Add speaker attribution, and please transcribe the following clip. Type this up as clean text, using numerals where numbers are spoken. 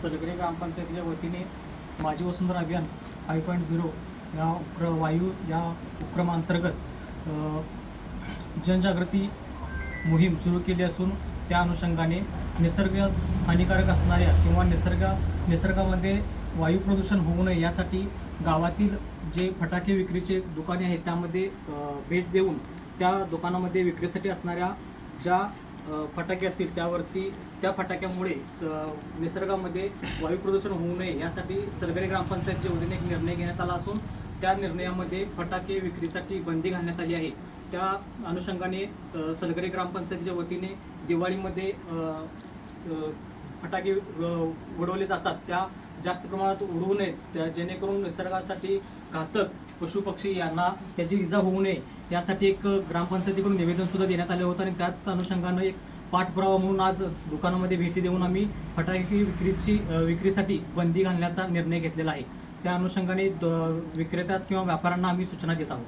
Speaker 1: सलगरे ग्रामपंचायतीच्या वतीने माझी वसुंधरा अभियान 5.0 या वायू या उपक्रमांतर्गत जनजागृती मोहीम सुरू केली असून त्या अनुषंगाने निसर्गास हानिकारक असणाऱ्या किंवा निसर्गामध्ये वायू प्रदूषण होऊ नये यासाठी गावातील जे फटाके विक्रीचे दुकाने आहेत त्यामध्ये भेट देऊन त्या दुकानामध्ये विक्रीसाठी असणाऱ्या ज्या फटाके असतील त्या फटाक्यामुळे निसर्गामध्ये वायू प्रदूषण होऊ नये यासाठी सलगरे ग्रामपंचायतीच्या वतीने एक निर्णय घेण्यात आला असून त्या निर्णयामध्ये फटाके विक्रीसाठी बंदी घालण्यात आली आहे। त्या अनुषंगाने सलगरे ग्रामपंचायतीच्या वतीने दिवाळीमध्ये फटाके उडवले जातात त्या जास्त प्रमाणात उडवू नयेत जेणेकरून निसर्गासाठी घातक पशुपक्षी यांना त्याची इजा होऊ नये यासाठी एक ग्रामपंचायतीकडून निवेदनसुद्धा देण्यात आले होतं आणि त्याच अनुषंगानं एक पाठपुरावा म्हणून आज दुकानामध्ये भेटी देऊन आम्ही फटाके विक्रीसाठी बंदी घालण्याचा निर्णय घेतलेला आहे। त्या अनुषंगाने विक्रेत्यास किंवा व्यापाऱ्यांना आम्ही सूचना देत आहोत।